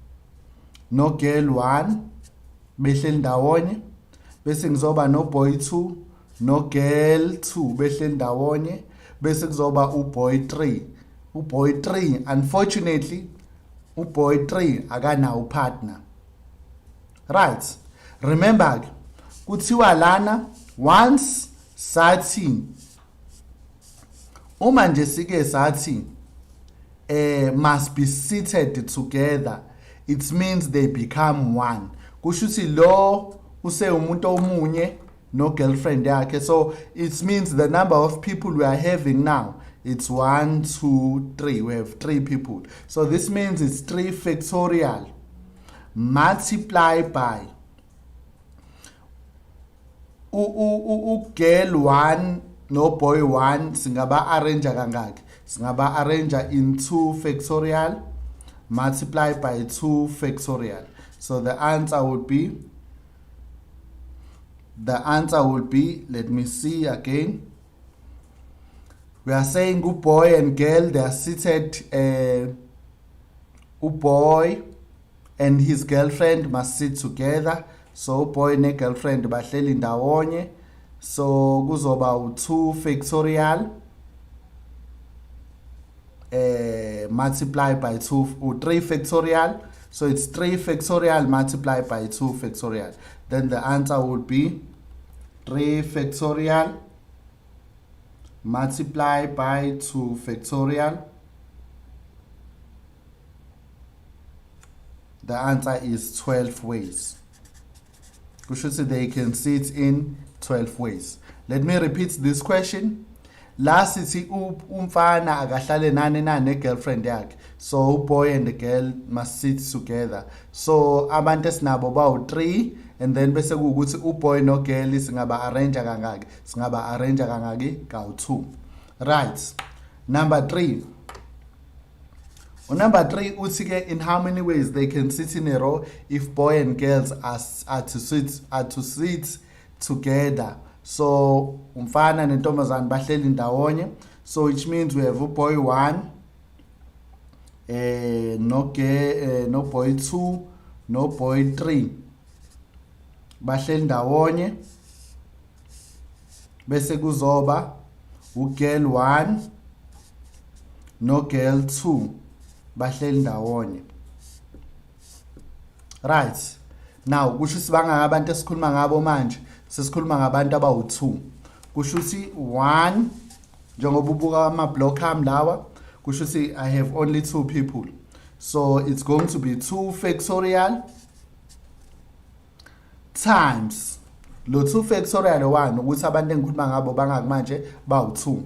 Speaker 2: no girl 1 behleli ndawonye, bese ngizoba no boy 2 no girl 2 behleli ndawonye, bese kuzoba boy 3. Boy 3, unfortunately, boy 3 akanawo partner. Right. Remember, kuthiwa lana once sathi uma nje sike sathi must be seated together, it means they become one. Kusho ukuthi lo use umuntu omunye no girlfriend yakhe. So it means the number of people we are having now, it's 1, 2, 3. We have 3 people. So this means it's 3 factorial multiply by girl 1 no boy 1 singaba arrange kangaki? Singaba arrange in 2 factorial multiply by 2 factorial. So the answer would be, let me see again. We are saying boy and girl, they are seated, boy and his girlfriend must sit together. So boy and girlfriend bahleli ndawonye. So kuzoba 2 factorial multiplied by 2 or 3 factorial. So it's 3 factorial multiplied by 2 factorial. Then the answer would be 3 factorial multiplied by 2 factorial. The answer is 12 ways. We should say they can see it in 12 ways. Let me repeat this question. La sithi umfana akahlale nani negirlfriend yakhe. So boy and the girl must sit together. So abantu esinabo bawu 3 and then bese kuukuthi uboy no girl singaba arrange kangaki? Singaba arrange kangaki? Kawu 2. Right. Number 3. Number 3 uthi ke in how many ways they can sit in a row if boy and girls are to sit together. So umfana nentombazane bahleli ndawonye. So which means we have boy 1, no boy 2, no boy 3. Bahleli ndawonye. Bese kuzoba girl 1, no girl 2. Bahleli ndawonye. Right. Now kusho sibanga abantu esikhuluma ngabo manje. Sesikhuluma ngabantu abawu 2. Kusho ukuthi 1 njengoba ubuka ama block am lawa, kusho ukuthi I have only 2 people. So it's going to be 2 factorial times lo 2 factorial 1 ukuthi abantu engikhuluma ngabo bangaki manje bawu 2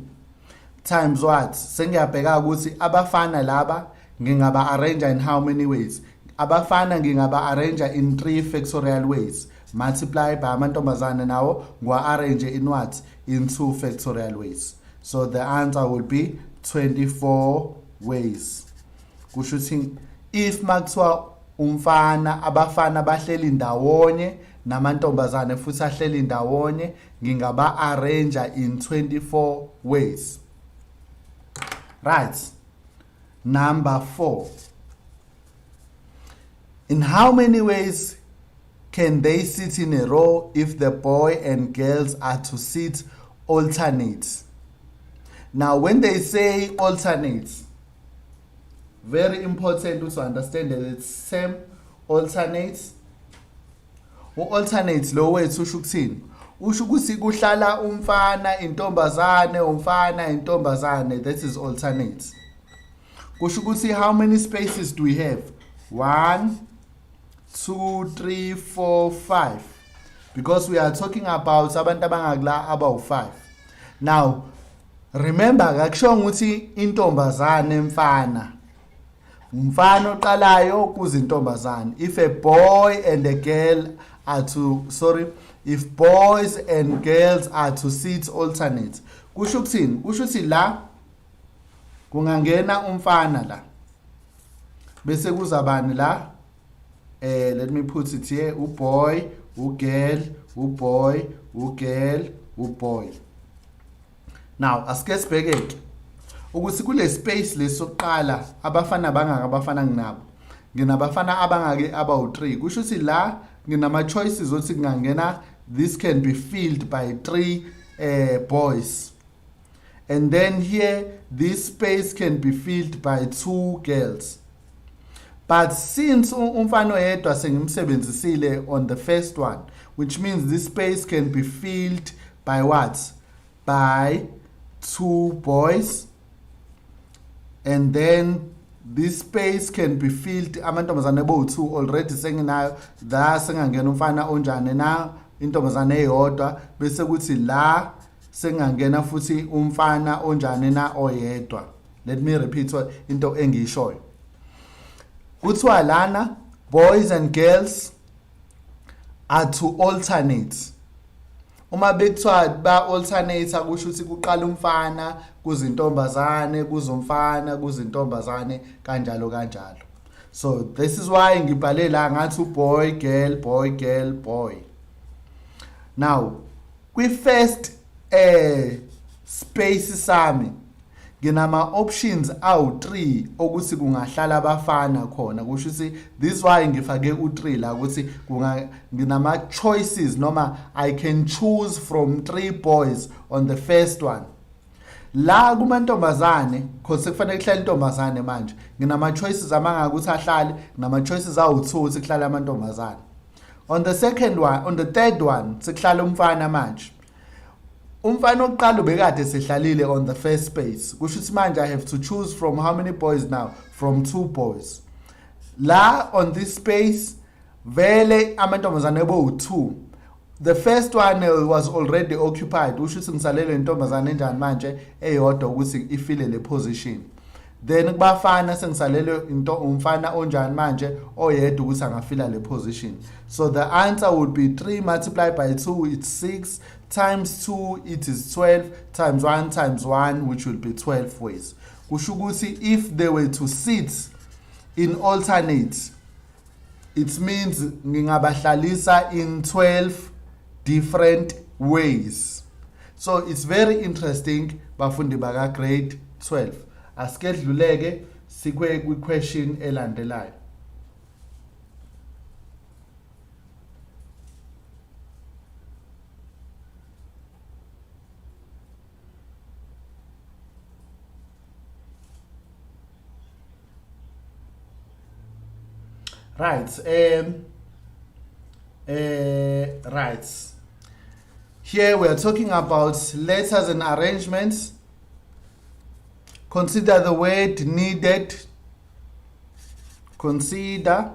Speaker 2: times what? Sengiyabheka ukuthi abafana laba ngingaba arrange in how many ways? Abafana ngingaba arrange in 3 factorial ways. Multiply by amantombazane nawo ngwa arrange in what? In 2 factorial ways. So the answer will be 24 ways. Kusho ukuthi if makuthiwa umfana abafana bahleli ndawonye namantombazane futhi ahleli ndawonye ngingaba arrange in 24 ways. Right. Number 4. In how many ways can they sit in a row if the boy and girls are to sit alternate? Now, when they say alternate, very important to understand that it's same alternate. Alternate lo wethu usho ukuthini? Usho ukuthi kuhlala umfana intombazane, umfana intombazane. That is alternate. Kusho ukuthi how many spaces do we have? 1, 2, 3, 4, 5. Because we are talking about abantu abangakla about 5. Now, remember kakusho ukuthi intombazane mfana. Umfana oqalayo kuzintombazane. If a boy and a girl are to if boys and girls are to sit alternate. Kusho ukuthini? Kusho ukuthi la kungangena umfana la. Bese kuzabani la? Let me put it here. Uboy, ugirl, uboy, ugirl, uboy. Now, asike sibheke ukuthi kule space lesoqala abafana bangaka abafana nginabo. Nginabafana abangake abawu 3. Kusho ukuthi la nginama choices othi kungangena, this can be filled by 3 boys. And then here this space can be filled by 2 girls. But since umfana oyedwa sengimsebenzisile on the first one, which means this space can be filled by what? By 2 boys. And then this space can be filled amantombazane abo 2 already senginayo la sengangena umfana onjani na intombazane eyodwa bese kuthi la sengangena futhi umfana onjani na oyedwa. Let me repeat into engiyishoyo. Kuthiwa lana boys and girls are to alternate. Uma bekuthiwa ba alternate akusho ukuthi kuqala umfana kuzintombazane kuzumfana kuzintombazane kanjalo kanjalo. So this is why ngibhale la ngathi boy girl boy girl boy. Now kwi first space sami nginama options awu 3 ukuthi kungahlala abafana khona. Kusho ukuthi this is why ngifake u3 la ukuthi nginama choices noma I can choose from 3 boys on the first one. La kumantombazane because sekufanele kuhlala intombazane manje nginama choices amanga ukuthi ahlale nama choices awu2 ukuthi kuhlala amantombazane. On the third one sekuhlala umfana manje. Umfana oqala ubekade sehlalile on the first space. Kusho ukuthi manje I have to choose from how many boys now? From 2 boys. La on this space vele amantombazane ebo2. The first one was already occupied. Kusho ukuthi ngisalele intombazane enjani manje eyodwa ukuthi ifile le position. Then kubafana sengisalele into umfana onjani manje oyedwa ukuthi angafila le position. So the answer would be 3 multiplied by 2 it's 6 times 2 it is 12 times 1 times 1 which will be 12 ways. Kusho ukuthi if they were to sit in alternate it means ngingabahlalisa in 12 different ways. So it's very interesting bafundi baka grade 12. Askedluleke sikwe ku question elandelayo. Right, right. Here we are talking about letters and arrangements. Consider the word needed. Consider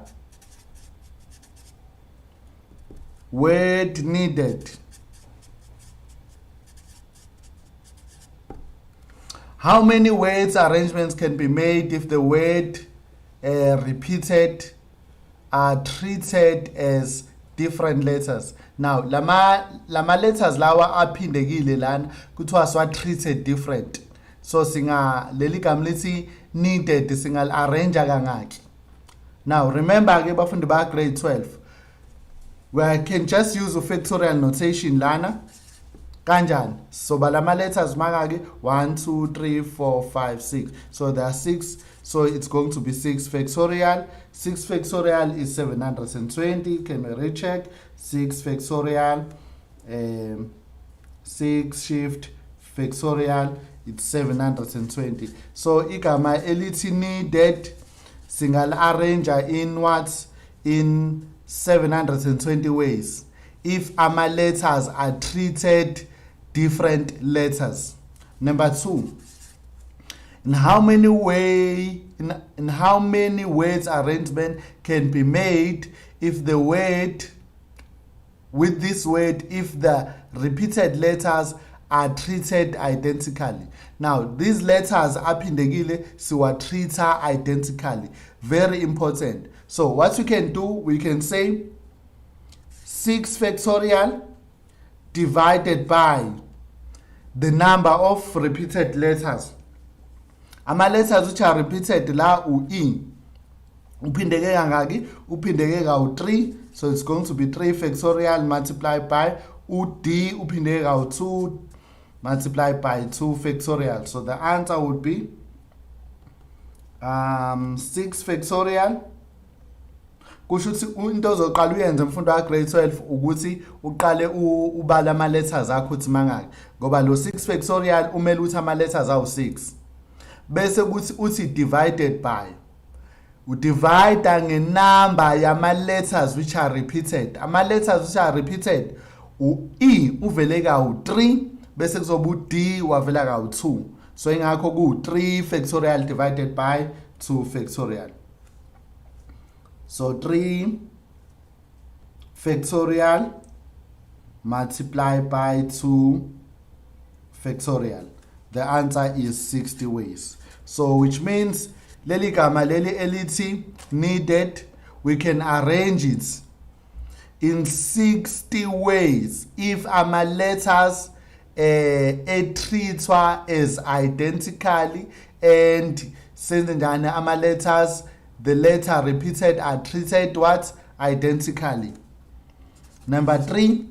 Speaker 2: word needed. How many words arrangements can be made if the word repeated are treated as different letters? Now, lama letters lawa aphindekile lana kuthiwa swa treated different. So singa leli gama lithi needed singal arrange kangaki. Now, remember ke bafundi ba grade 12. We can just use a factorial notation lana. Kanjani? So balama letters mangaki 1 2 3 4 5 6. So there are 6. So it's going to be 6 factorial. 6 factorial is 720. Can we recheck? 6 factorial. 6 shift factorial. It's 720. So igama elithi needed single arrange in what? In 720 ways. If ama letters are treated different letters. Number 2. In how many words arrangement can be made if the word with this word if the repeated letters are treated identically. Now these letters aphindekile siwa treata identically. Very important. So what we can do, we can say 6 factorial divided by the number of repeated letters. Ama letters which are repeated la u-e. Uphindeke kangaki? Uphindeke ka-3. So it's going to be 3 factorial multiplied by u-d. Uphindeke ka-2 multiplied by 2 factorial. So the answer would be 6 factorial. Kusho ukuthi into ozoqala uyenze mfundo wa grade 12 ukuthi uqale ubala ama letters akho uthi mangaki. Ngoba lo 6 factorial umele uthi ama letters awu 6. Bese kuthi uthi divided by. Udivide ngenumber yama letters which are repeated. Ama letters which are repeated u-e uvele ka-3 bese kuzoba u-d wavela ka-2. So ingakho ku-3 factorial divided by 2 factorial. So 3 factorial multiplied by 2 factorial. The answer is 60 ways. So which means leli gama leli elithi needed, we can arrange it in 60 ways if ama letters treatwa as identically and senze njani ama letters the letter repeated are treated what? Identically. Number 3,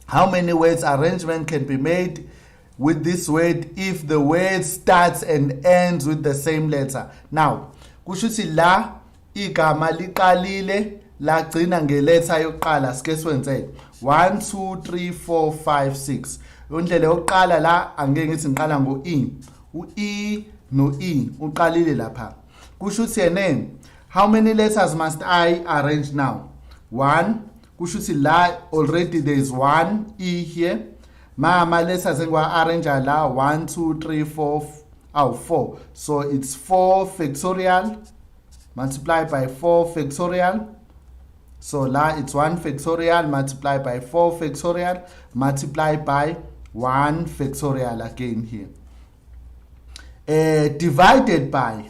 Speaker 2: how many words arrangement can be made with this word if the word starts and ends with the same letter? Now, kushuthi la igama liqalile lagcina ngeletter yokuqala sike swenze 1 2 3 4 5 6. Indlela yokuqala la angeke ngithi ngiqala ngo-E. U-E no-E uqalile lapha. Kusho ukuthi yena, how many letters must I arrange now? 1. Kusho ukuthi la already there is 1 E here. Ama letters engiwa-arrange la 1, 2, 3, 4, 4. So it's 4 factorial multiplied by 4 factorial. So la it's 1 factorial multiplied by 4 factorial multiplied by 1 factorial again here. Divided by,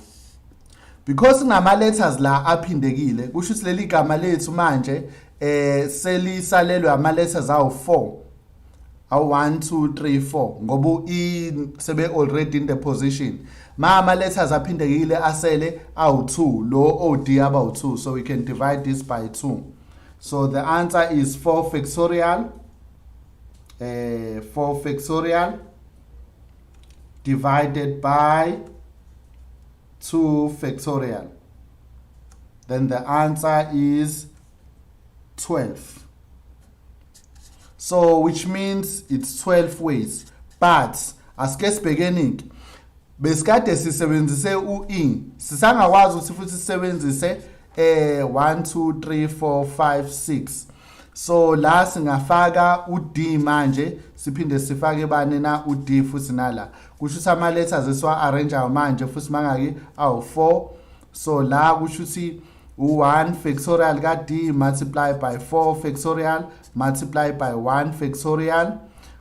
Speaker 2: because ngama letters la aphindekile, kusho ukuthi leli gama lethu manje selisalelwe ama letters awu4. Awu 1, 2, 3, 4 ngoba E sebe already in the position. Ama letters aphindekile asele awu2, lo OD abawu2, so we can divide this by 2. So the answer is 4 factorial. 4 factorial divided by 2 factorial. Then the answer is 12. So which means it's 12 ways. But as case beginning, besikade sisebenzise u-E, sisangakwazi ukuthi futhi sisebenzise 1, 2, 3, 4, 5, 6. So la singafaka u-D manje, siphinde sifake bani na u-D futhi nala. Kusho ukuthi ama letters esiwa-arrange manje futhi mangaki awu4. So la kusho ukuthi u1 factorial ka-D multiplied by 4 factorial multiplied by 1 factorial.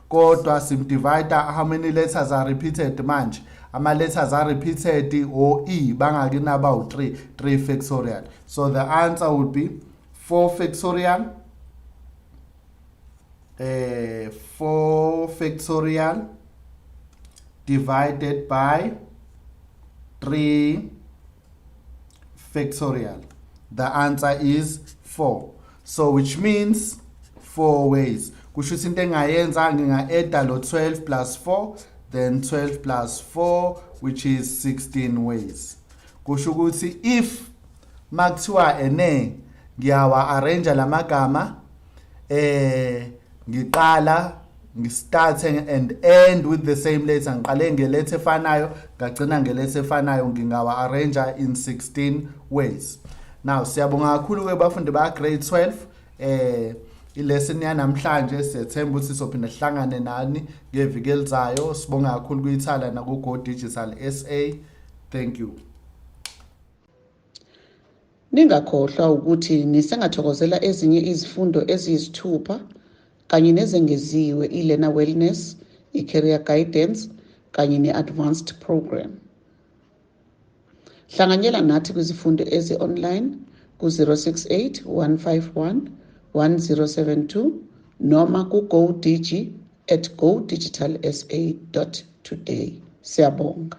Speaker 2: Kodwa simdivide how many letters are repeated manje. Ama letters are repeated o E bangaki nabawu 3 factorial. So the answer would be 4 factorial. 4 factorial divided by 3 factorial. The answer is 4. So which means 4 ways. Kusho ukuthi into engayenza nginga-add lo 12 plus 4, then 12 plus 4, which is 16 ways. Kusho ukuthi if makuthiwa ene ngiyawa-arrange lamagama ngiqala start and end with the same letter, ngiqale ngeletha efanayo ngagcina ngeletha efanayo, ngingawa-arrange in 16 ways. Now siyabonga kakhulu ke bafundi ba grade 12. Ilesson yanamhlanje siyethemba ukuthi sophinda sihlangane nani ngeviki elizayo. Sibonga kakhulu ku-Ithala na ku-Go Digital SA. Thank you.
Speaker 1: Ningakhohlwa ukuthi nisengathokozela ezinye izifundo eziyisithupha kanye nezengeziwe i-Learner Wellness, i-Career Guidance kanye ne-Advanced Program. Hlanganyela nathi kwizifundo ezi-online ku-068 151 1072 noma ku-GoDigi@godigitalsa.today. Siyabonga.